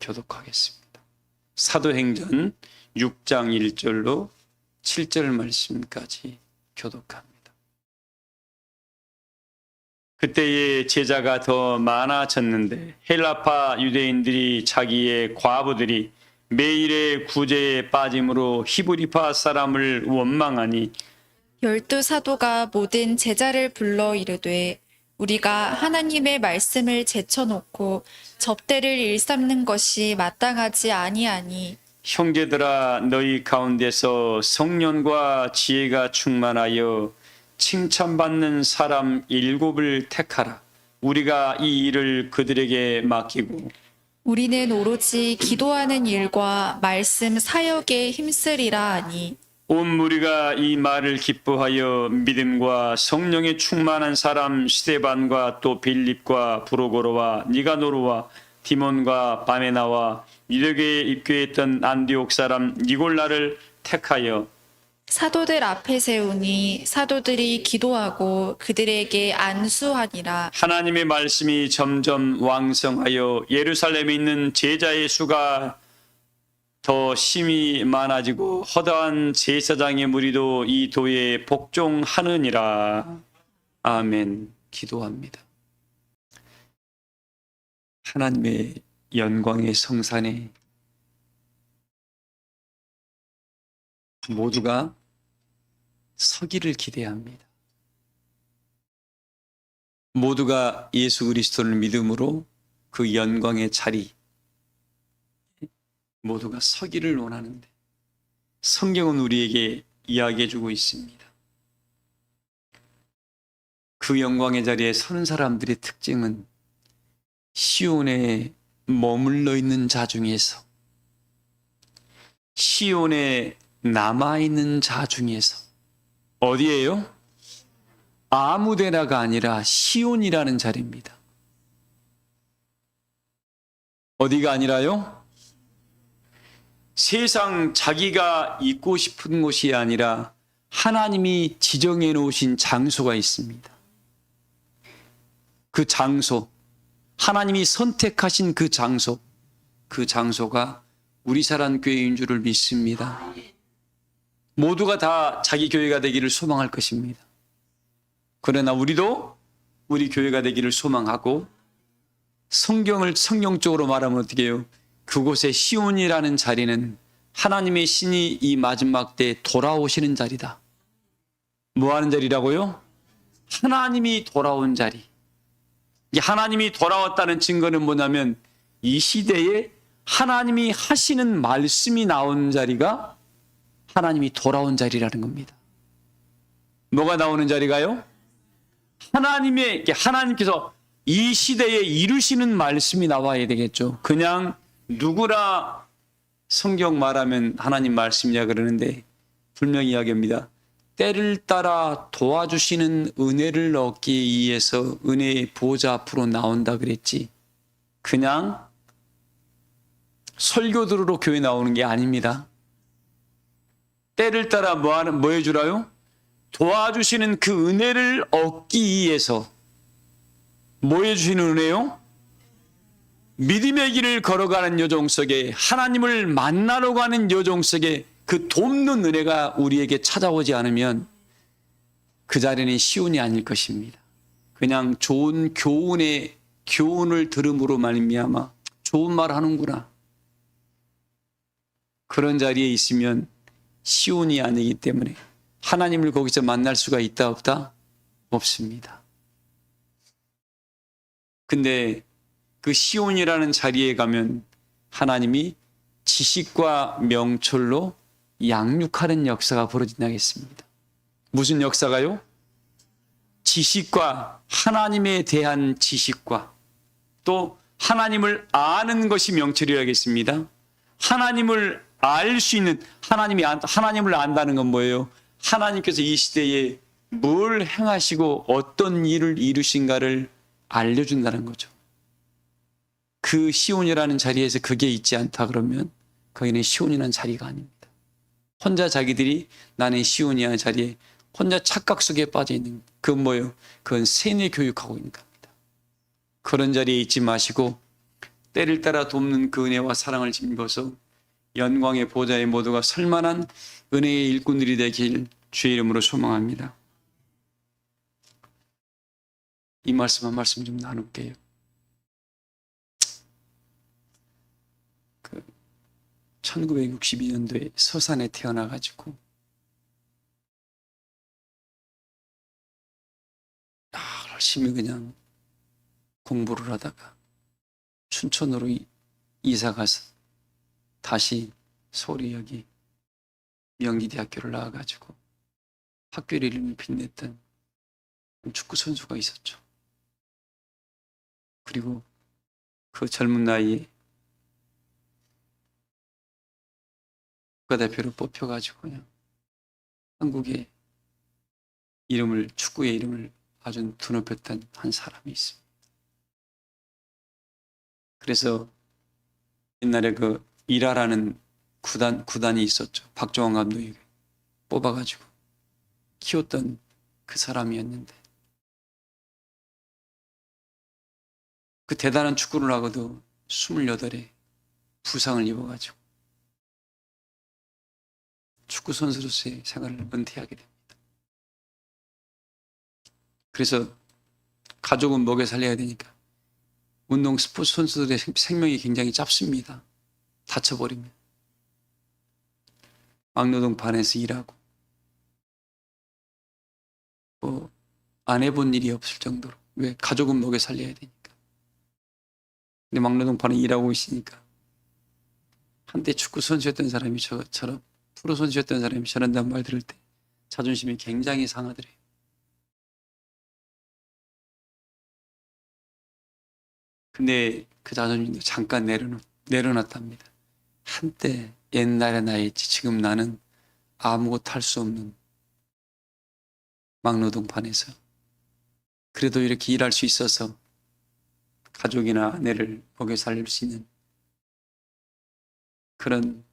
교독하겠습니다. 사도행전 6장 1절로 7절 말씀까지 교독합니다. 그때의 제자가 더 많아졌는데 헬라파 유대인들이 자기의 과부들이 매일의 구제에 빠짐으로 히브리파 사람을 원망하니 12 사도가 모든 제자를 불러 이르되 우리가 하나님의 말씀을 제쳐놓고 접대를 일삼는 것이 마땅하지 아니하니 형제들아 너희 가운데서 성령과 지혜가 충만하여 칭찬받는 사람 7을 택하라. 우리가 이 일을 그들에게 맡기고 우리는 오로지 기도하는 일과 말씀 사역에 힘쓰리라 하니 온 무리가 이 말을 기뻐하여 믿음과 성령에 충만한 사람 스데반과 또 빌립과 브로고로와 니가노르와 디몬과 바메나와 유대교에 입교했던 안디옥 사람 니골라를 택하여 사도들 앞에 세우니 사도들이 기도하고 그들에게 안수하니라. 하나님의 말씀이 점점 왕성하여 예루살렘에 있는 제자의 수가 더 심히 많아지고 허다한 제사장의 무리도 이 도에 복종하느니라. 아멘. 기도합니다. 하나님의 영광의 성산에 모두가 서기를 기대합니다. 모두가 예수 그리스도를 믿음으로 그 영광의 자리 모두가 서기를 원하는데 성경은 우리에게 이야기해 주고 있습니다. 그 영광의 자리에 서는 사람들의 특징은 시온에 머물러 있는 자 중에서 시온에 남아있는 자 중에서 어디예요? 아무데나가 아니라 시온이라는 자리입니다. 어디가 아니라요? 세상 자기가 있고 싶은 곳이 아니라 하나님이 지정해 놓으신 장소가 있습니다. 그 장소, 하나님이 선택하신 그 장소가 우리 사랑교회인 줄을 믿습니다. 모두가 다 자기 교회가 되기를 소망할 것입니다. 그러나 우리도 우리 교회가 되기를 소망하고 성경을 성경적으로 말하면 어떻게 해요? 그곳의 시온이라는 자리는 하나님의 신이 이 마지막 때에 돌아오시는 자리다. 뭐 하는 자리라고요? 하나님이 돌아온 자리. 이 하나님이 돌아왔다는 증거는 뭐냐면 이 시대에 하나님이 하시는 말씀이 나온 자리가 하나님이 돌아온 자리라는 겁니다. 뭐가 나오는 자리가요? 하나님께서 이 시대에 이루시는 말씀이 나와야 되겠죠. 그냥 누구나 성경 말하면 하나님 말씀이야 그러는데 분명히 이야기합니다. 때를 따라 도와주시는 은혜를 얻기 위해서 은혜의 보좌 앞으로 나온다 그랬지. 그냥 설교 들으러 교회 나오는 게 아닙니다. 때를 따라 뭐 해주라요? 도와주시는 그 은혜를 얻기 위해서 뭐 해주시는 은혜요? 믿음의 길을 걸어가는 여정 속에 하나님을 만나러 가는 여정 속에 그 돕는 은혜가 우리에게 찾아오지 않으면 그 자리는 시온이 아닐 것입니다. 그냥 좋은 교훈을 들음으로 말미암아 좋은 말 하는구나. 그런 자리에 있으면 시온이 아니기 때문에 하나님을 거기서 만날 수가 있다 없다? 없습니다. 근데 그 시온이라는 자리에 가면 하나님이 지식과 명철로 양육하는 역사가 벌어진다겠습니다. 무슨 역사가요? 지식과 하나님에 대한 지식과 또 하나님을 아는 것이 명철이라겠습니다. 하나님을 알 수 있는 하나님을 안다는 건 뭐예요? 하나님께서 이 시대에 뭘 행하시고 어떤 일을 이루신가를 알려준다는 거죠. 그 시온이라는 자리에서 그게 있지 않다 그러면 거기는 시온이라는 자리가 아닙니다. 혼자 자기들이 나는 시온이야 자리에 혼자 착각 속에 빠져 있는 그건 뭐예요? 그건 세뇌 교육하고 있는 겁니다. 그런 자리에 있지 마시고 때를 따라 돕는 그 은혜와 사랑을 힘입어서 영광의 보좌에 모두가 설만한 은혜의 일꾼들이 되길 주의 이름으로 소망합니다. 이 말씀 한 말씀 좀 나눌게요. 1962년도에 서산에 태어나가지고 열심히 그냥 공부를 하다가 춘천으로 이사 가서 다시 서울에 여기 명기대학교를 나와가지고 학교 이름을 빛냈던 축구 선수가 있었죠. 그리고 그 젊은 나이에 국가대표로 뽑혀가지고 그냥 한국의 이름을, 축구의 이름을 아주 드높였던 한 사람이 있습니다. 그래서 옛날에 그 이라라는 구단이 있었죠. 박종환 감독이 뽑아가지고 키웠던 그 사람이었는데, 그 대단한 축구를 하고도 28에 부상을 입어가지고 축구 선수로서의 생활을 은퇴하게 됩니다. 그래서 가족은 먹여 살려야 되니까 운동 스포츠 선수들의 생명이 굉장히 짧습니다. 다쳐버리면. 막노동반에서 일하고 뭐 안 해본 일이 없을 정도로. 왜? 가족은 먹여 살려야 되니까. 근데 막노동반에 일하고 있으니까 한때 축구 선수였던 사람이 저처럼 프로 선수였던 사람이 저런다는 말 들을 때 자존심이 굉장히 상하더래요. 근데 그 자존심도 잠깐 내려놨답니다. 한때 옛날에 나였지 지금 나는 아무것도 할 수 없는 막노동반에서 그래도 이렇게 일할 수 있어서 가족이나 아내를 먹여 살릴 수 있는 그런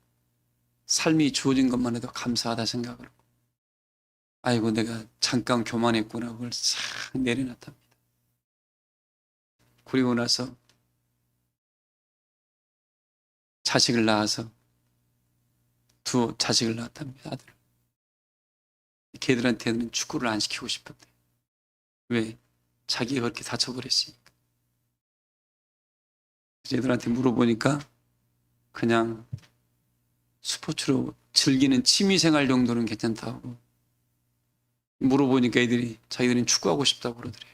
삶이 주어진 것만 해도 감사하다 생각을 하고, 아이고 내가 잠깐 교만했구나, 그걸 싹 내려놨답니다. 그리고 나서 자식을 낳아서 두 자식을 낳았답니다. 아들. 걔들한테는 축구를 안 시키고 싶었대. 왜? 자기가 그렇게 다쳐버렸으니까. 얘들한테 물어보니까 그냥 스포츠로 즐기는 취미생활 정도는 괜찮다고 물어보니까 애들이 자기들은 축구하고 싶다고 그러더래요.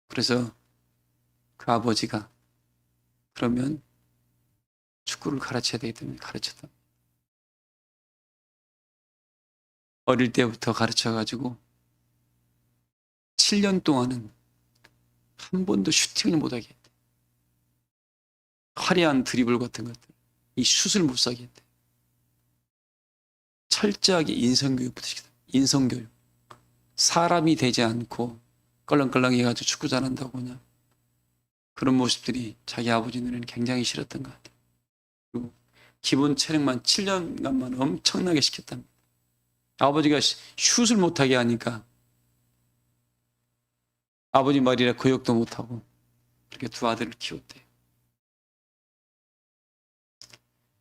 그래서 그 아버지가 그러면 축구를 가르쳐야 되기 때문에 가르쳤다. 어릴 때부터 가르쳐가지고 7년 동안은 한 번도 슈팅을 못하게 했대. 화려한 드리블 같은 것들, 이 슛을 못 쏴게 했대. 철저하게 인성교육부터 시켰다. 인성교육. 사람이 되지 않고 껄렁껄렁 해가지고 축구 잘한다고 그냥 그런 모습들이 자기 아버지 눈에는 굉장히 싫었던 것 같아요. 그리고 기본 체력만 7년간만 엄청나게 시켰답니다. 아버지가 슛을 못하게 하니까 아버지 말이라 거역도 못하고 그렇게 두 아들을 키웠대요.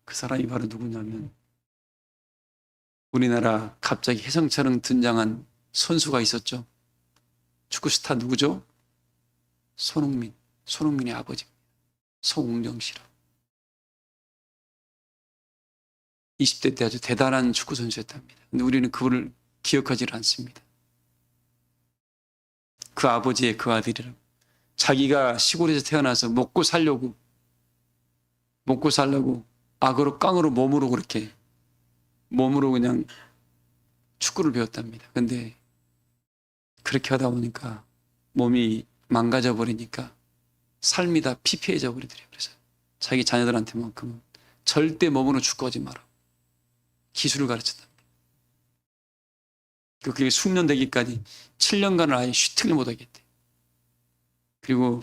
그 사람이 바로 누구냐면 우리나라 갑자기 혜성처럼 등장한 선수가 있었죠. 축구 스타 누구죠? 손흥민. 손흥민의 아버지입니다. 송웅정 씨라고. 20대 때 아주 대단한 축구 선수였답니다. 근데 우리는 그분을 기억하지 않습니다. 그 아버지의 그 아들이라고. 자기가 시골에서 태어나서 먹고 살려고 악으로 깡으로 몸으로 그냥 축구를 배웠답니다. 근데 그렇게 하다 보니까 몸이 망가져 버리니까 삶이 다 피폐해져 버리더래요. 그래서 자기 자녀들한테만큼은 절대 몸으로 축구하지 마라. 기술을 가르쳤답니다. 그게 숙련되기까지 7년간을 아예 슈팅을 못하게 했대. 그리고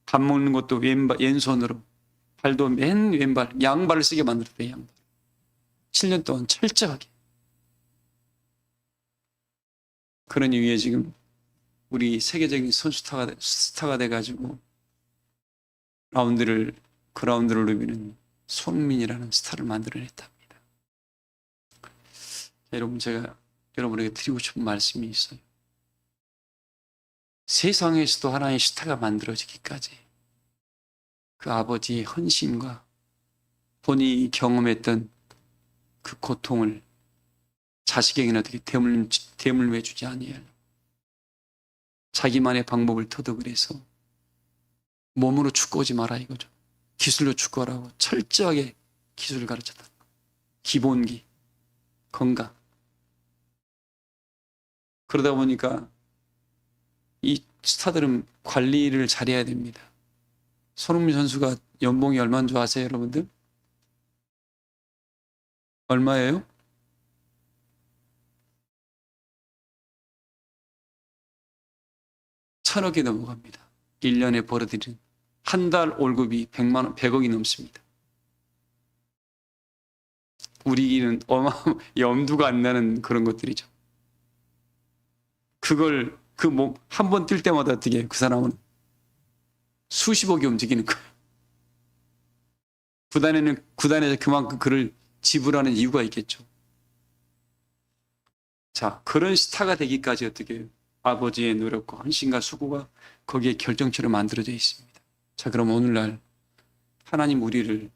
밥 먹는 것도 왼손으로, 발도 맨 왼발, 양발을 쓰게 만들었대요. 양발. 7년 동안 철저하게. 그런 이유에 지금 우리 세계적인 스타가 돼가지고 그라운드를 누비는 손흥민이라는 스타를 만들어냈답니다. 여러분, 제가 여러분에게 드리고 싶은 말씀이 있어요. 세상에서도 하나의 스타가 만들어지기까지 그 아버지의 헌신과 본인이 경험했던 그 고통을 자식에게는 어떻게 대물매 주지 아니하려 자기만의 방법을 터득을 해서 몸으로 축구하지 마라 이거죠. 기술로 축구하라고 철저하게 기술을 가르쳤다. 기본기, 건강. 그러다 보니까 이 스타들은 관리를 잘해야 됩니다. 손흥민 선수가 연봉이 얼마인 줄 아세요, 여러분들? 얼마예요? 천억이 넘어갑니다. 1년에 벌어들이는 한 달 월급이 100억이 넘습니다. 우리는 염두가 안 나는 그런 것들이죠. 그걸 한 번 뛸 때마다 어떻게 그 사람은 수십억이 움직이는 거예요. 구단에서 그만큼 그를 지불하는 이유가 있겠죠. 자, 그런 스타가 되기까지 어떻게 해요? 아버지의 노력과 헌신과 수고가 거기에 결정체로 만들어져 있습니다. 자, 그럼 오늘날 하나님 우리를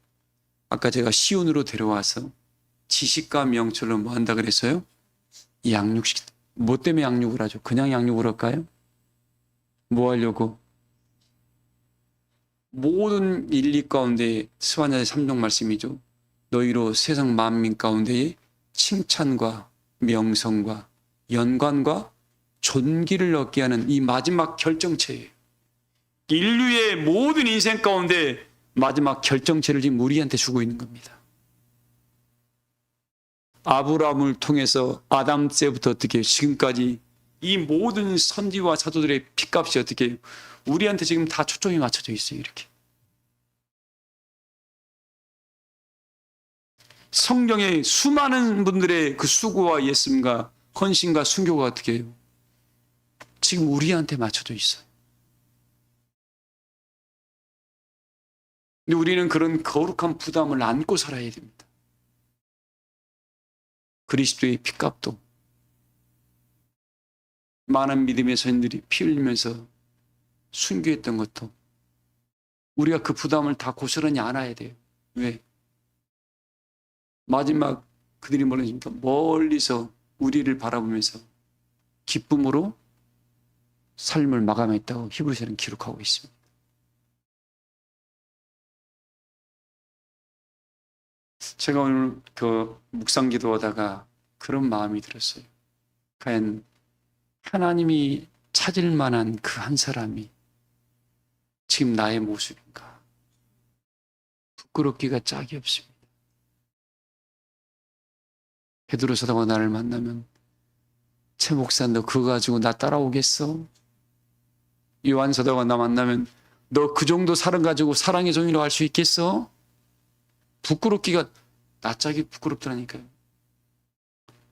아까 제가 시온으로 데려와서 지식과 명철로 뭐 한다 그랬어요? 뭐 때문에 양육을 하죠? 그냥 양육을 할까요? 뭐 하려고? 모든 인리 가운데 스바냐의 3종 말씀이죠. 너희로 세상 만민 가운데에 칭찬과 명성과 연관과 존귀를 얻게 하는 이 마지막 결정체예요. 인류의 모든 인생 가운데 마지막 결정체를 지금 우리한테 주고 있는 겁니다. 아브라함을 통해서 아담 때부터 어떻게 지금까지 이 모든 선지와 사도들의 핏값이 어떻게 우리한테 지금 다 초점이 맞춰져 있어요. 이렇게 성경의 수많은 분들의 그 수고와 예씀과 헌신과 순교가 어떻게 해요? 지금 우리한테 맞춰져 있어요. 근데 우리는 그런 거룩한 부담을 안고 살아야 됩니다. 그리스도의 핏값도 많은 믿음의 선인들이 피 흘리면서 순교했던 것도 우리가 그 부담을 다 고스란히 안아야 돼요. 왜? 마지막 그들이 뭐라니까 멀리서 우리를 바라보면서 기쁨으로 삶을 마감했다고 히브리서는 기록하고 있습니다. 제가 오늘 그 묵상 기도하다가 그런 마음이 들었어요. 과연 하나님이 찾을 만한 그 한 사람이 지금 나의 모습인가? 부끄럽기가 짝이 없습니다. 베드로 사도가 나를 만나면 최 목사 너 그거 가지고 나 따라오겠어? 요한 사도가 나 만나면 너 그 정도 사랑 가지고 사랑의 종이라고 할 수 있겠어? 부끄럽기가 낯짝이 부끄럽더라니까요.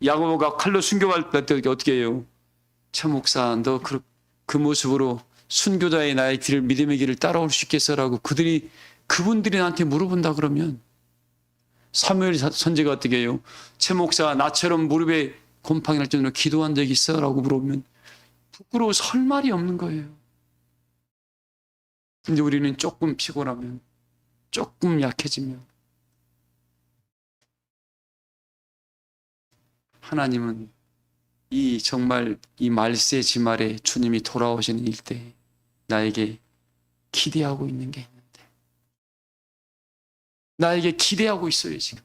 야고보가 칼로 순교할 때 어떻게 해요? 참 목사 너 그 모습으로 순교자의 나의 길을 믿음의 길을 따라올 수 있겠어라고 그분들이 나한테 물어본다 그러면 사무엘 선지가 어떻게 해요? 참 목사 나처럼 무릎에 곰팡이 날 정도로 기도한 적 있어? 라고 물어보면 부끄러워서 할 말이 없는 거예요. 근데 우리는 조금 피곤하면 조금 약해지면 하나님은 정말 이 말세 지말에 주님이 돌아오시는 일때 나에게 기대하고 있는 게 있는데 나에게 기대하고 있어요. 지금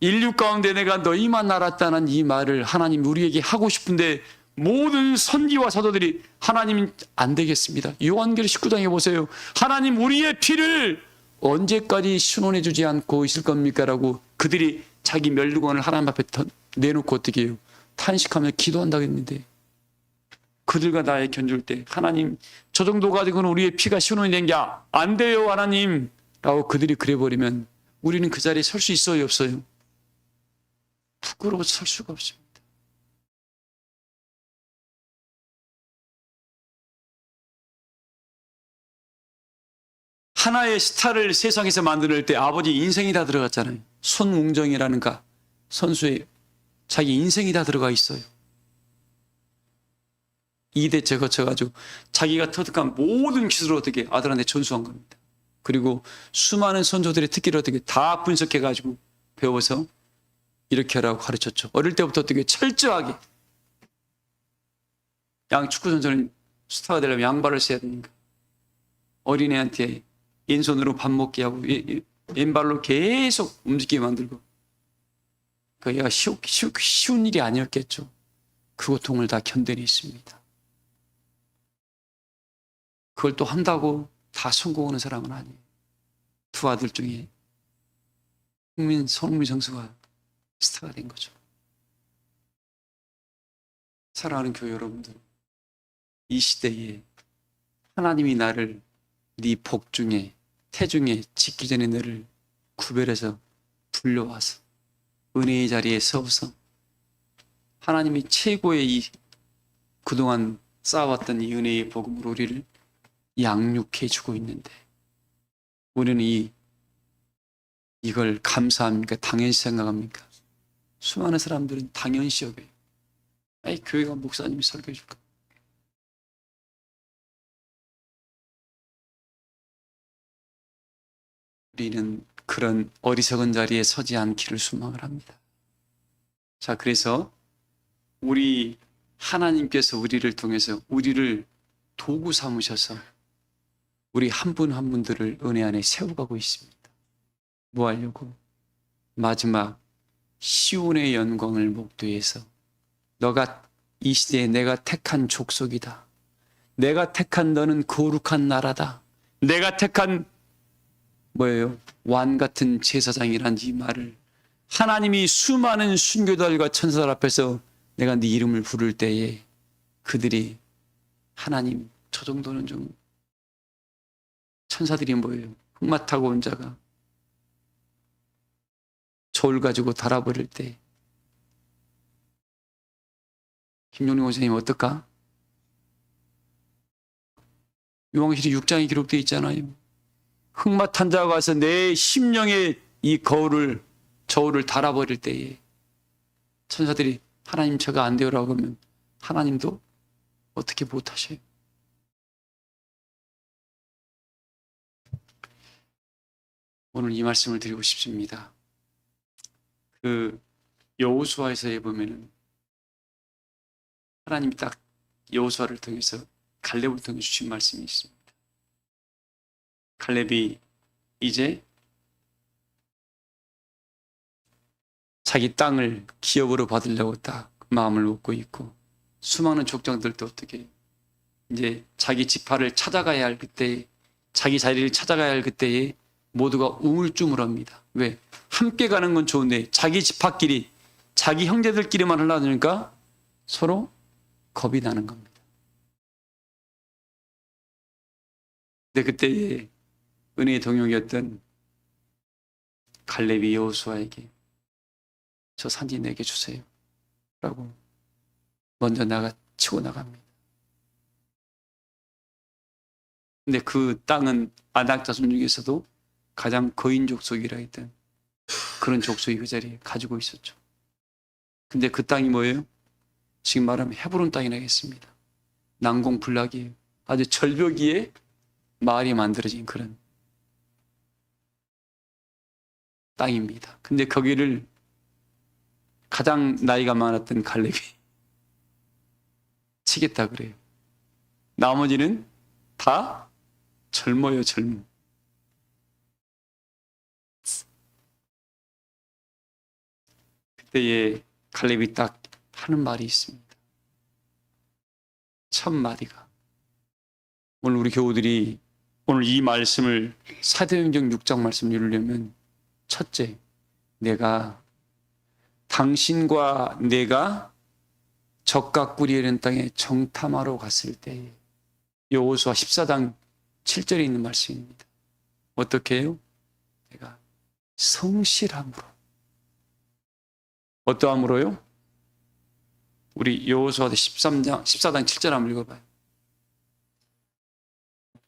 인류 가운데 내가 너희만 알았다는 이 말을 하나님 우리에게 하고 싶은데 모든 선지와 사도들이 하나님 안 되겠습니다. 요한계시록 19장에 보세요. 하나님 우리의 피를 언제까지 신원해 주지 않고 있을 겁니까? 라고 그들이 자기 멸류관을 하나님 앞에 내놓고 어떻게 해요? 탄식하며 기도한다고 했는데 그들과 나의 견줄 때 하나님 저 정도 가지고는 우리의 피가 신원이 된 게 안 돼요 하나님 라고 그들이 그래버리면 우리는 그 자리에 설 수 있어요 없어요? 부끄러워서 설 수가 없습니다. 하나의 스타를 세상에서 만들 때 아버지 인생이 다 들어갔잖아요. 손웅정이라는 선수의 자기 인생이 다 들어가 있어요. 2대째 거쳐가지고 자기가 터득한 모든 기술을 어떻게 아들한테 전수한 겁니다. 그리고 수많은 선조들의 특기를 어떻게 다 분석해가지고 배워서 이렇게 하라고 가르쳤죠. 어릴 때부터 어떻게 철저하게 축구 선수는 스타가 되려면 양발을 써야 되니까 어린애한테 왼손으로 밥 먹게 하고 왼발로 계속 움직이게 만들고 그 얘가 쉬운 일이 아니었겠죠. 그 고통을 다 견뎌냈습니다. 그걸 또 한다고 다 성공하는 사람은 아니에요. 두 아들 중에 손흥민 선수가 스타가 된 거죠. 사랑하는 교회 여러분들, 이 시대에 하나님이 나를 네 복중에 태중에 짓기 전에 너를 구별해서 불러와서 은혜의 자리에 서서 하나님이 최고의 그동안 쌓아왔던 이 은혜의 복음으로 우리를 양육해 주고 있는데 우리는 이걸 감사합니까? 당연시 생각합니까? 수많은 사람들은 당연시 여겨요. 교회가 목사님이 설교해 줄까? 우리는 그런 어리석은 자리에 서지 않기를 소망을 합니다. 자, 그래서 우리 하나님께서 우리를 통해서 우리를 도구 삼으셔서 우리 한 분 한 분들을 은혜 안에 세워가고 있습니다. 뭐 하려고? 마지막 시온의 영광을 목도해서 너가 이 시대에 내가 택한 족속이다. 내가 택한 너는 거룩한 나라다. 내가 택한 왕 같은 제사장이란 이 말을 하나님이 수많은 순교자들과 천사들 앞에서 내가 네 이름을 부를 때에 그들이 하나님 저 정도는 좀 천사들이 흑마 타고 온 자가 저울 가지고 달아버릴 때 김용림 원장님 어떨까? 요한계시록 6장에 기록되어 있잖아요. 흑마 탄 자가 와서 내 심령에 이 저울을 달아버릴 때에 천사들이 하나님 저가 안 돼요라고 하면 하나님도 어떻게 못하셔요? 오늘 이 말씀을 드리고 싶습니다. 그 여호수아에서에 보면은 하나님이 딱 여호수아를 통해서 갈렙을 통해 주신 말씀이 있습니다. 갈렙이 이제 자기 땅을 기업으로 받으려고 딱 마음을 먹고 있고 수많은 족장들도 어떻게 이제 자기 지파를 찾아가야 할 그때 자기 자리를 찾아가야 할 그때에 모두가 우물쭈물합니다. 왜? 함께 가는 건 좋은데 자기 지파끼리 자기 형제들끼리만 하려니까 서로 겁이 나는 겁니다. 근데 그때에 은혜의 동역이었던 갈렙이 여호수아에게 저 산지 내게 주세요 라고 먼저 치고 나갑니다. 근데 그 땅은 아낙 자손 중에서도 가장 거인 족속이라 했던 그런 족속이 그 자리에 가지고 있었죠. 근데 그 땅이 뭐예요? 지금 말하면 헤브론 땅이 나겠습니다. 난공불락이에요. 아주 절벽 위에 마을이 만들어진 그런 땅입니다. 근데 거기를 가장 나이가 많았던 갈렙이 치겠다 그래요. 나머지는 다 젊어요, 젊어. 그때에 갈렙이 딱 하는 말이 있습니다. 첫 마디가. 오늘 우리 교우들이 오늘 이 말씀을 사도행전 6장 말씀을 읽으려면 첫째, 당신과 내가 적과 꿀이 흐르는 땅에 정탐하러 갔을 때에 여호수아 14장 7절에 있는 말씀입니다. 어떻게 해요? 내가 성실함으로. 어떠함으로요? 우리 여호수아 14장 7절 한번 읽어봐요.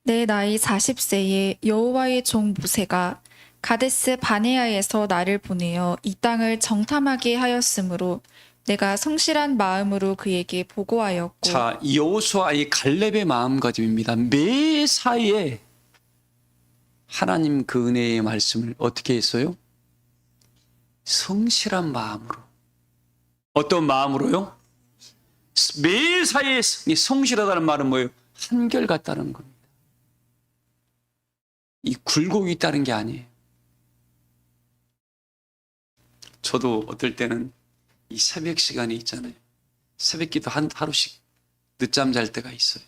내 나이 40세에 여호와의 종 모세가 가데스 바네아에서 나를 보내어 이 땅을 정탐하게 하였으므로 내가 성실한 마음으로 그에게 보고하였고 자, 여호수아의 갈렙의 마음가짐입니다. 매사에 하나님 그 은혜의 말씀을 어떻게 했어요? 성실한 마음으로. 어떤 마음으로요? 매사에 성실하다는 말은 뭐예요? 한결같다는 겁니다. 이 굴곡이 있다는 게 아니에요. 저도 어떨 때는 이 새벽 시간이 있잖아요. 새벽기도 하루씩 늦잠 잘 때가 있어요.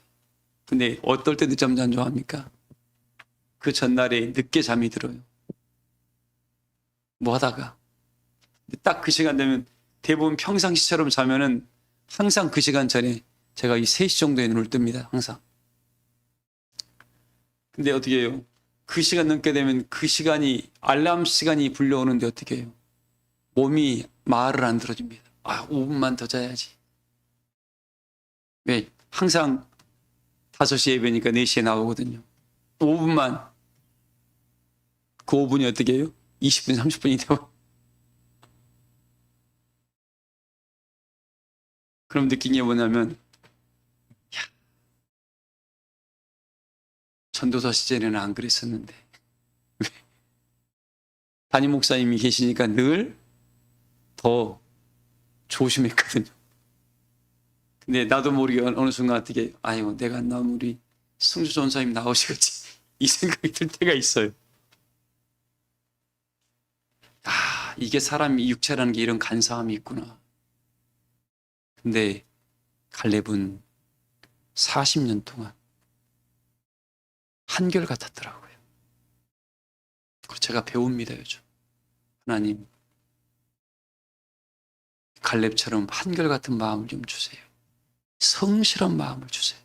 근데 어떨 때 늦잠 잘 좋아합니까? 그 전날에 늦게 잠이 들어요. 뭐 하다가 딱 그 시간 되면 대부분 평상시처럼 자면은 항상 그 시간 전에 제가 이 3시 정도에 눈을 뜹니다. 항상. 근데 어떻게 해요? 그 시간 넘게 되면 그 시간이 알람 시간이 불려오는데 어떻게 해요? 몸이 말을 안 들어줍니다. 5분만 더 자야지. 왜? 항상 5시 예배니까 4시에 나오거든요. 5분만. 그 5분이 어떻게 해요? 20분, 30분이 되고. 그럼 느낀 게 뭐냐면, 전도사 시절에는 안 그랬었는데. 왜? 담임 목사님이 계시니까 늘 더 조심했거든요. 근데 나도 모르게 어느 순간 어떻게, 내가 안 나오면 우리 승주 전사님 나오시겠지. 이 생각이 들 때가 있어요. 이게 사람이 육체라는 게 이런 간사함이 있구나. 근데 갈렙은 40년 동안 한결같았더라고요. 그리고 제가 배웁니다, 요즘. 하나님, 갈렙처럼 한결같은 마음을 좀 주세요. 성실한 마음을 주세요.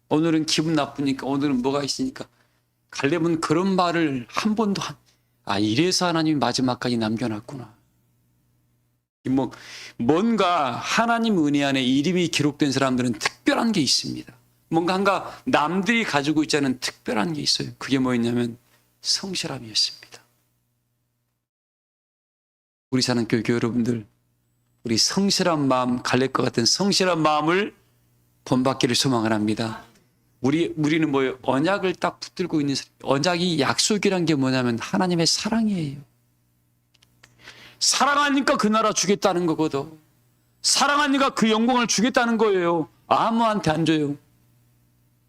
오늘은 기분 나쁘니까, 오늘은 뭐가 있으니까. 갈렙은 그런 말을 한 번도 이래서 하나님이 마지막까지 남겨놨구나. 뭔가 하나님 은혜 안에 이름이 기록된 사람들은 특별한 게 있습니다. 뭔가 남들이 가지고 있지 않은 특별한 게 있어요. 그게 뭐였냐면 성실함이었습니다. 우리 사는 교회 여러분들, 우리 성실한 마음, 갈렙과 같은 성실한 마음을 본받기를 소망을 합니다. 우리는 뭐예요? 언약을 딱 붙들고 있는 사람. 언약이 약속이란 게 뭐냐면 하나님의 사랑이에요. 사랑하니까 그 나라 주겠다는 거거든. 사랑하니까 그 영광을 주겠다는 거예요. 아무한테 안 줘요.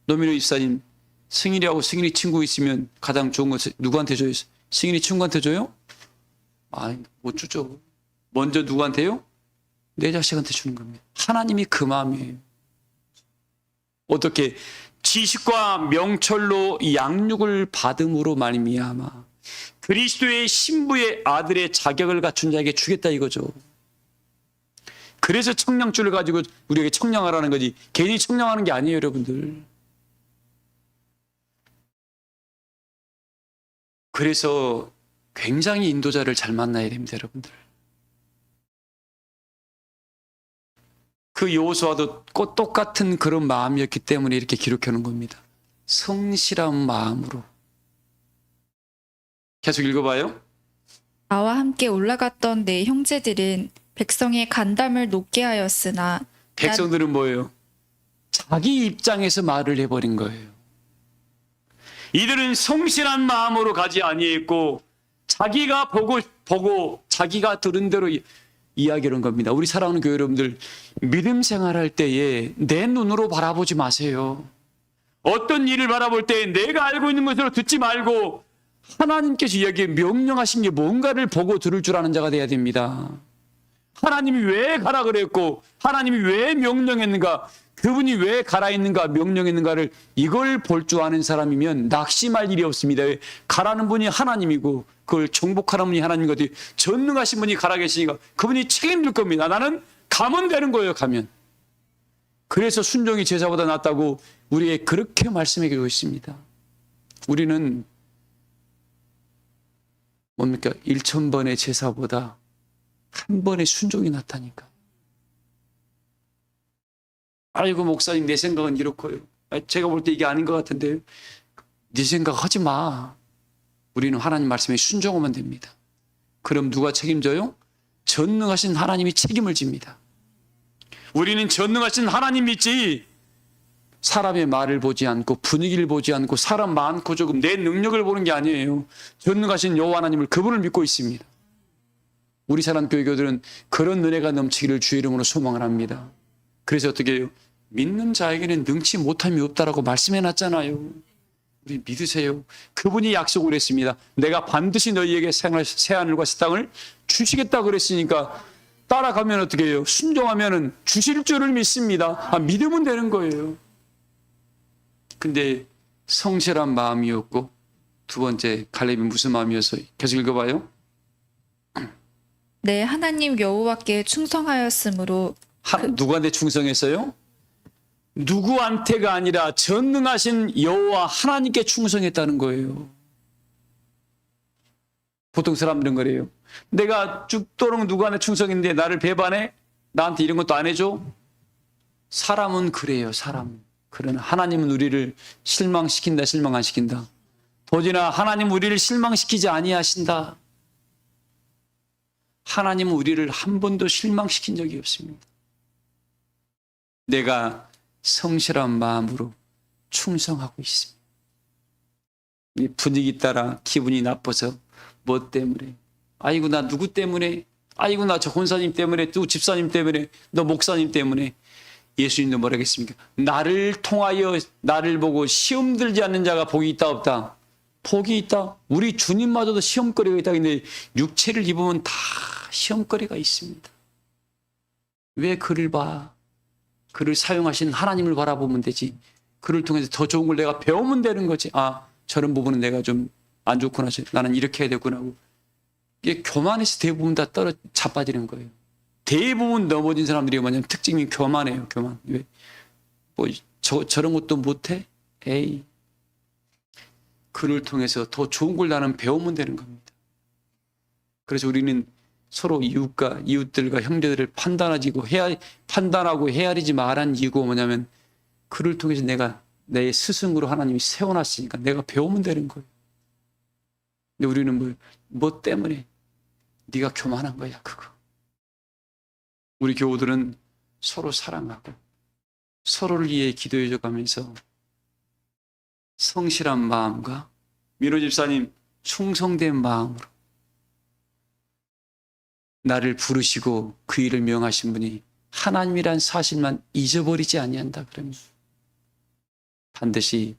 노민호 집사님, 승일이하고 승일이 친구 있으면 가장 좋은 거 누구한테 줘요? 승일이 친구한테 줘요? 못 주죠. 먼저 누구한테요? 내 자식한테 주는 겁니다. 하나님이 그 마음이에요. 어떻게? 지식과 명철로 양육을 받음으로 말미암아 그리스도의 신부의 아들의 자격을 갖춘 자에게 주겠다 이거죠. 그래서 청량줄을 가지고 우리에게 청량하라는 거지, 괜히 청량하는 게 아니에요, 여러분들. 그래서 굉장히 인도자를 잘 만나야 됩니다, 여러분들. 그 여호수아도 똑같은 그런 마음이었기 때문에 이렇게 기록해 놓은 겁니다. 성실한 마음으로. 계속 읽어봐요. 나와 함께 올라갔던 내 형제들은 백성의 간담을 높게 하였으나 백성들은 뭐예요? 자기 입장에서 말을 해버린 거예요. 이들은 성실한 마음으로 가지 아니했고 자기가 보고 자기가 들은 대로 이야기하는 겁니다. 우리 사랑하는 교회 여러분들, 믿음 생활할 때에 내 눈으로 바라보지 마세요. 어떤 일을 바라볼 때 내가 알고 있는 것으로 듣지 말고 하나님께서 이야기해 명령하신 게 뭔가를 보고 들을 줄 아는 자가 돼야 됩니다. 하나님이 왜 가라 그랬고 하나님이 왜 명령했는가, 그분이 왜 가라 했는가 명령했는가를 이걸 볼 줄 아는 사람이면 낙심할 일이 없습니다. 가라는 분이 하나님이고 그걸 정복하는 분이 하나님인 것이 전능하신 분이 가라 계시니까 그분이 책임질 겁니다. 나는 가면 되는 거예요. 가면. 그래서 순종이 제사보다 낫다고 우리에게 그렇게 말씀해 주고 있습니다. 우리는 뭡니까? 1000번의 제사보다 한 번의 순종이 낫다니까. 아이고 목사님, 내 생각은 이렇고요. 제가 볼 때 이게 아닌 것 같은데 네 생각하지 마. 우리는 하나님 말씀에 순종하면 됩니다. 그럼 누가 책임져요? 전능하신 하나님이 책임을 집니다. 우리는 전능하신 하나님 믿지 사람의 말을 보지 않고 분위기를 보지 않고 사람 많고 조금 내 능력을 보는 게 아니에요. 전능하신 여호와 하나님을 그분을 믿고 있습니다. 우리 사랑교회교들은 그런 은혜가 넘치기를 주의 이름으로 소망을 합니다. 그래서 어떻게 해요? 믿는 자에게는 능치 못함이 없다라고 말씀해 놨잖아요. 우리 믿으세요. 그분이 약속을 했습니다. 내가 반드시 너희에게 새하늘과 새 땅을 주시겠다 그랬으니까 따라가면 어떻게 해요? 순종하면 주실 줄을 믿습니다. 믿으면 되는 거예요. 근데 성실한 마음이었고 두 번째 갈렙이 무슨 마음이었어요? 계속 읽어봐요. 내 하나님 여호와께 충성하였으므로 누구한테 충성했어요? 누구한테가 아니라 전능하신 여호와 하나님께 충성했다는 거예요. 보통 사람들은 그래요. 내가 죽도록 누구한테 충성했는데 나를 배반해? 나한테 이런 것도 안 해줘? 사람은 그래요. 사람은. 그러나 하나님은 우리를 실망시킨다, 실망 안 시킨다. 도지나 하나님 우리를 실망시키지 아니하신다. 하나님은 우리를 한 번도 실망시킨 적이 없습니다. 내가 성실한 마음으로 충성하고 있습니다. 이 분위기 따라 기분이 나빠서 뭐 때문에? 아이고 나 누구 때문에? 아이고 나 저 권사님 때문에, 또 집사님 때문에, 너 목사님 때문에. 예수님도 뭐라 했습니까? 나를 통하여 나를 보고 시험 들지 않는 자가 복이 있다 없다? 복이 있다. 우리 주님마저도 시험거리가 있다. 근데 육체를 입으면 다 시험거리가 있습니다. 왜 그를 봐? 그를 사용하신 하나님을 바라보면 되지. 그를 통해서 더 좋은 걸 내가 배우면 되는 거지. 저런 부분은 내가 좀 안 좋구나. 나는 이렇게 해야 되구나 하고. 이게 교만에서 대부분 다 자빠지는 거예요. 대부분 넘어진 사람들이 뭐냐면 특징이 교만해요. 교만. 왜? 저런 것도 못해? 에이. 그를 통해서 더 좋은 걸 나는 배우면 되는 겁니다. 그래서 우리는 서로 이웃들과 형제들을 판단하고 헤아리지 말한 이유가 뭐냐면 그를 통해서 내가 내 스승으로 하나님이 세워놨으니까 내가 배우면 되는 거예요. 근데 우리는 뭐 때문에 네가 교만한 거야 그거. 우리 교우들은 서로 사랑하고 서로를 위해 기도해 가면서 성실한 마음과 민호 집사님 충성된 마음으로 나를 부르시고 그 일을 명하신 분이 하나님이란 사실만 잊어버리지 아니한다 그러면 반드시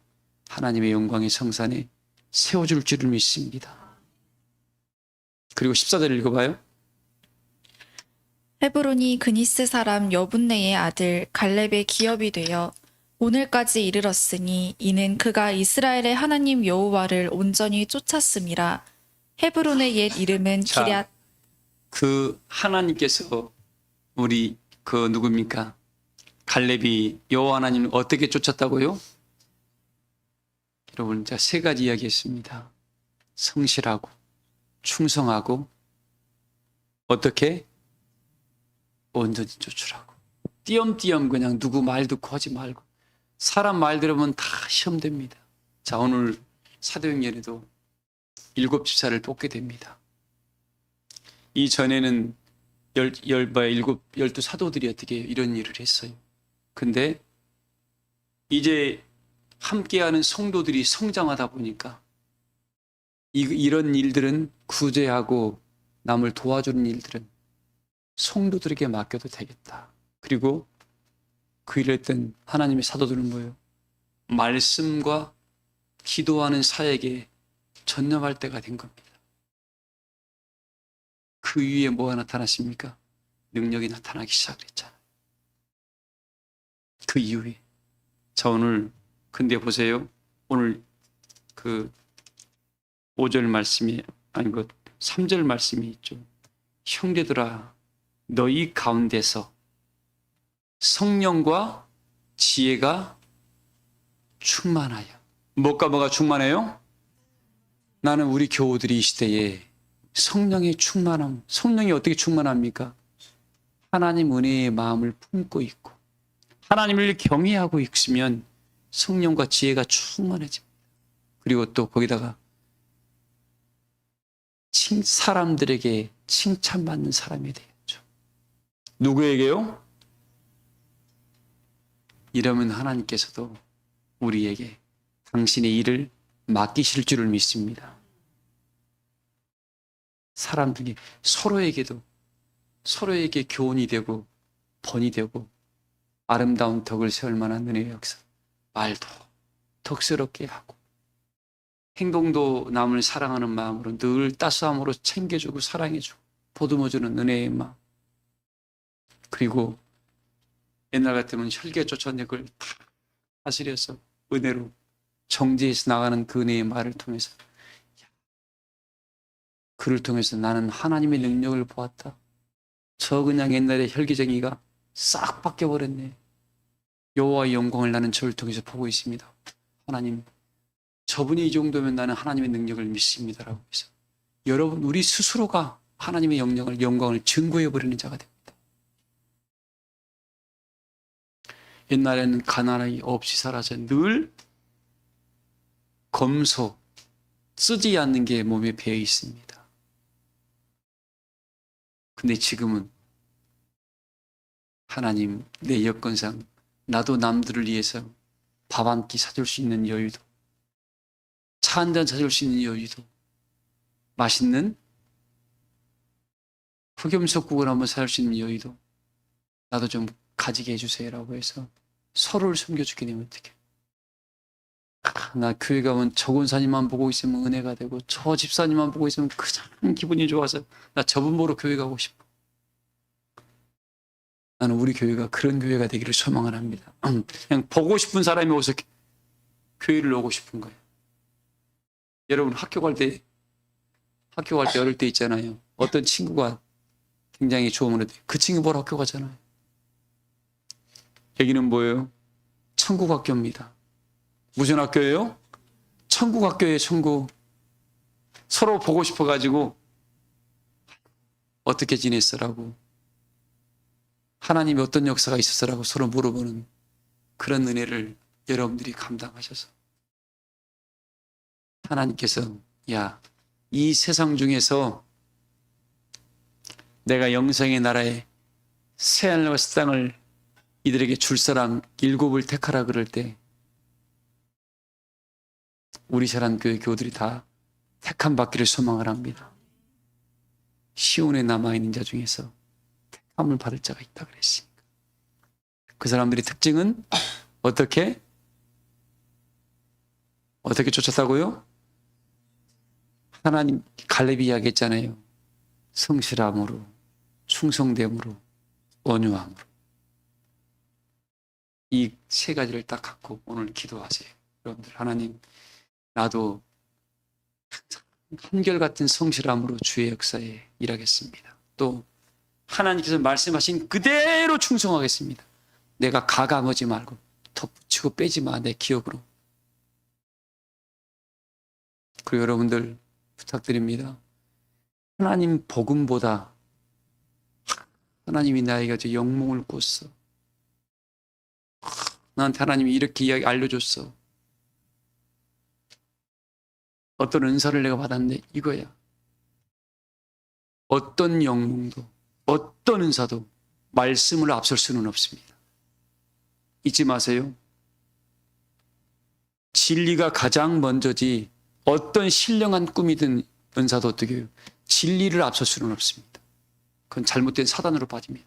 하나님의 영광의 성산에 세워줄 줄을 믿습니다. 그리고 14절 읽어봐요. 헤브론이 그니스 사람 여분네의 아들 갈렙의 기업이 되어 오늘까지 이르렀으니 이는 그가 이스라엘의 하나님 여호와를 온전히 쫓았음이라. 헤브론의 옛 이름은 기럇. 그 하나님께서 우리 누굽니까? 갈렙이 여호와 하나님을 어떻게 쫓았다고요? 여러분 제가 세 가지 이야기했습니다. 성실하고 충성하고 어떻게? 온전히 쫓으라고. 띄엄띄엄 그냥 누구 말 듣고 하지 말고 사람 말 들으면 다 시험됩니다. 자 오늘 사도행전에도 7집사를 뽑게 됩니다. 이전에는 12 사도들이 어떻게 이런 일을 했어요. 근데 이제 함께하는 성도들이 성장하다 보니까 이런 일들은 구제하고 남을 도와주는 일들은 성도들에게 맡겨도 되겠다. 그리고 그 일을 했던 하나님의 사도들은 뭐예요? 말씀과 기도하는 사역에 전념할 때가 된 겁니다. 그 위에 뭐가 나타났습니까? 능력이 나타나기 시작했잖아요. 그 이후에. 자 오늘 근데 보세요. 오늘 그 5절 말씀이 아니고 3절 말씀이 있죠. 형제들아 너희 가운데서 성령과 지혜가 충만하여. 뭐가 충만해요? 나는 우리 교우들이 이 시대에 성령의 충만함. 성령이 어떻게 충만합니까? 하나님 은혜의 마음을 품고 있고 하나님을 경외하고 있으면 성령과 지혜가 충만해집니다. 그리고 또 거기다가 사람들에게 칭찬받는 사람이 되겠죠. 누구에게요? 이러면 하나님께서도 우리에게 당신의 일을 맡기실 줄을 믿습니다. 사람들이 서로에게 교훈이 되고 번이 되고 아름다운 덕을 세울 만한 은혜의 역사. 말도 덕스럽게 하고 행동도 남을 사랑하는 마음으로 늘 따스함으로 챙겨주고 사랑해주고 보듬어주는 은혜의 마음. 그리고 옛날 같으면 혈기가 쫓아낸 걸 다 다스려서 은혜로 정지해서 나가는 그 은혜의 말을 통해서 그를 통해서 나는 하나님의 능력을 보았다. 저 그냥 옛날에 혈기쟁이가 싹 바뀌어버렸네. 여호와의 영광을 나는 저를 통해서 보고 있습니다. 하나님, 저분이 이 정도면 나는 하나님의 능력을 믿습니다라고 해서 여러분 우리 스스로가 하나님의 영광을 증거해버리는 자가 됩니다. 옛날에는 가난이 없이 살아서 늘 검소, 쓰지 않는 게 몸에 배어 있습니다. 근데 지금은 하나님 내 여건상 나도 남들을 위해서 밥 한 끼 사줄 수 있는 여유도, 차 한 잔 사줄 수 있는 여유도, 맛있는 흑염소국을 한번 사줄 수 있는 여유도 나도 좀 가지게 해주세요라고 해서 서로를 섬겨주게 되면 어떡해. 나 교회 가면 저 권사님만 보고 있으면 은혜가 되고 저 집사님만 보고 있으면 그냥 기분이 좋아서 나 저분 보러 교회 가고 싶어. 나는 우리 교회가 그런 교회가 되기를 소망을 합니다. 그냥 보고 싶은 사람이 오서 교회를 오고 싶은 거예요. 여러분 학교 갈 때 어릴 때 있잖아요. 어떤 친구가 굉장히 좋으면 그 친구 보러 학교 가잖아요. 여기는 뭐예요? 천국 학교입니다. 무슨 학교예요? 천국 학교예요. 천국. 서로 보고 싶어가지고 어떻게 지냈어라고, 하나님이 어떤 역사가 있었어라고 서로 물어보는 그런 은혜를 여러분들이 감당하셔서 하나님께서 야, 이 세상 중에서 내가 영생의 나라에 새하늘과 새 땅을 이들에게 줄 사람 7을 택하라 그럴 때 우리 사랑교회 교우들이 다 택함 받기를 소망을 합니다. 시온에 남아있는 자 중에서 택함을 받을 자가 있다 그랬으니까. 그 사람들의 특징은 어떻게 쫓았다고요? 하나님 갈렙이 이야기했잖아요. 성실함으로, 충성됨으로, 온유함으로. 이 세 가지를 딱 갖고 오늘 기도하세요. 여러분들, 하나님, 나도 한결같은 성실함으로 주의 역사에 일하겠습니다. 또 하나님께서 말씀하신 그대로 충성하겠습니다. 내가 가감하지 말고 덧붙이고 빼지 마, 내 기억으로. 그리고 여러분들 부탁드립니다. 하나님 복음보다 하나님이 나에게 저 영몽을 꿨어. 나한테 하나님이 이렇게 이야기 알려줬어. 어떤 은사를 내가 받았는데 이거야. 어떤 영몽도, 어떤 은사도 말씀을 앞설 수는 없습니다. 잊지 마세요. 진리가 가장 먼저지 어떤 신령한 꿈이든 은사도 어떻게 해요? 진리를 앞설 수는 없습니다. 그건 잘못된 사단으로 빠집니다.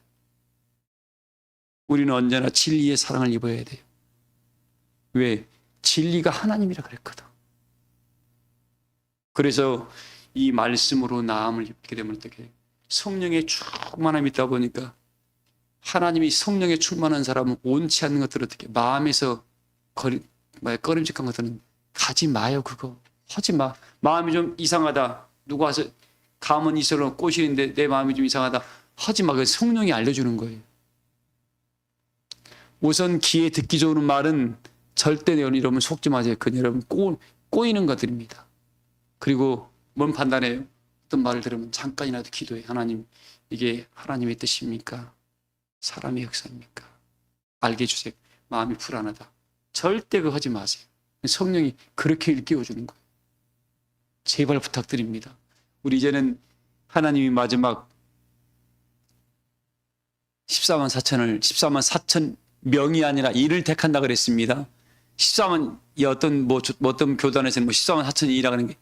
우리는 언제나 진리의 사랑을 입어야 돼요. 왜? 진리가 하나님이라 그랬거든. 그래서 이 말씀으로 나음을 입게 되면 어떻게 해요? 성령의 충만함이 있다 보니까 하나님이 성령에 충만한 사람은 원치 않는 것들을 어떻게 마음에서 꺼림직한 것들은 가지 마요. 그거 하지 마. 마음이 좀 이상하다. 누가 와서 가면 이슬로 꼬시는데 내 마음이 좀 이상하다. 하지 마. 그 성령이 알려주는 거예요. 우선 귀에 듣기 좋은 말은 절대 여러분 속지 마세요. 그건 여러분 꼬이는 것들입니다. 그리고 뭔 판단해요? 어떤 말을 들으면 잠깐이라도 기도해. 하나님, 이게 하나님의 뜻입니까? 사람의 역사입니까? 알게 해주세요. 마음이 불안하다. 절대 그거 하지 마세요. 성령이 그렇게 일깨워주는 거예요. 제발 부탁드립니다. 우리 이제는 하나님이 마지막 14만 4천 명이 아니라 일을 택한다 그랬습니다. 14만, 어떤 교단에서는 14만 4천이라 그러는 게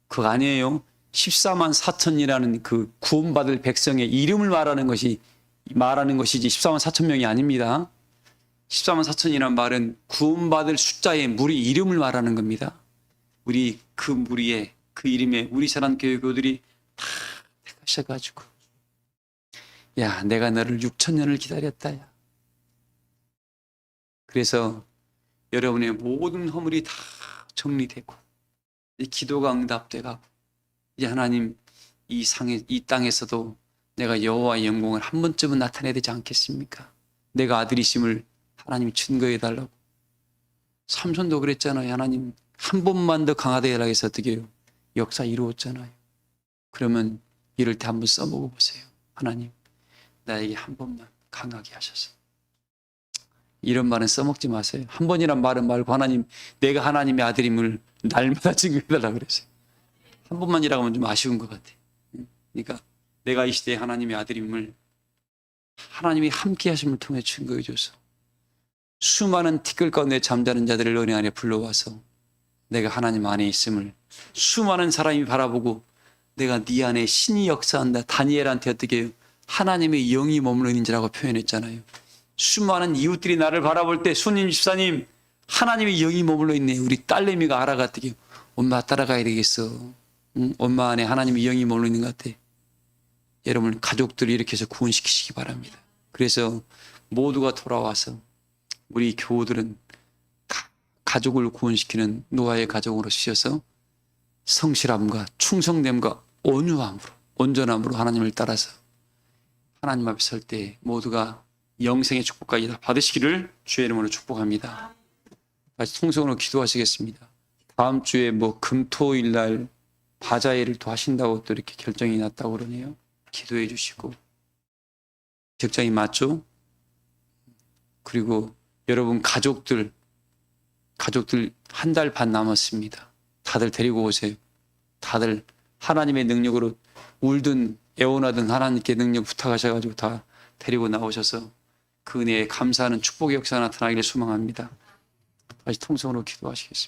그거 아니에요. 14만 4천이라는 그 구원받을 백성의 이름을 말하는 것이지 14만 4천 명이 아닙니다. 14만 4천이라는 말은 구원받을 숫자의 무리 이름을 말하는 겁니다. 우리 그 무리에 그 이름에 우리 사랑교회교들이 다 택하셔가지고 야 내가 너를 6천 년을 기다렸다. 야. 그래서 여러분의 모든 허물이 다 정리되고 이 기도가 응답돼가고 이제 하나님 이 땅에서도 내가 여호와의 영광을 한 번쯤은 나타내야 되지 않겠습니까? 내가 아들이심을 하나님이 증거해 달라고. 삼손도 그랬잖아요. 하나님 한 번만 더 강하게 해라 해서 어떻게 해요? 역사 이루었잖아요. 그러면 이럴 때 한번 써보고 보세요. 하나님 나에게 한 번만 강하게 하셔서. 이런 말은 써먹지 마세요. 한 번이란 말은 말고 하나님 내가 하나님의 아들임을 날마다 증거해 달라고 그랬어요. 한 번만이라고 하면 좀 아쉬운 것 같아요. 그러니까 내가 이 시대의 하나님의 아들임을 하나님이 함께 하심을 통해 증거해 줘서 수많은 티끌 가운데 잠자는 자들을 은혜 안에 불러와서 내가 하나님 안에 있음을 수많은 사람이 바라보고 내가 네 안에 신이 역사한다. 다니엘한테 어떻게 해요? 하나님의 영이 머물러 있는지라고 표현했잖아요. 수많은 이웃들이 나를 바라볼 때 손님 집사님 하나님의 영이 머물러 있네. 우리 딸내미가 알아갔더니 엄마 따라가야 되겠어. 응? 엄마 안에 하나님의 영이 머물러 있는 것 같아. 여러분 가족들을 이렇게 해서 구원시키시기 바랍니다. 그래서 모두가 돌아와서 우리 교우들은 가족을 구원시키는 노아의 가족으로 쓰셔서 성실함과 충성됨과 온유함으로 온전함으로 하나님을 따라서 하나님 앞에 설 때 모두가 영생의 축복까지 다 받으시기를 주의 이름으로 축복합니다. 다시 통성으로 기도하시겠습니다. 다음 주에 금토일 날 바자회를 또 하신다고 또 이렇게 결정이 났다고 그러네요. 기도해 주시고 적장이 맞죠? 그리고 여러분 가족들 한 달 반 남았습니다. 다들 데리고 오세요. 다들 하나님의 능력으로 울든 애원하든 하나님께 능력 부탁하셔가지고 다 데리고 나오셔서 그 은혜에 감사하는 축복의 역사가 나타나기를 소망합니다. 다시 통성으로 기도하시겠습니다.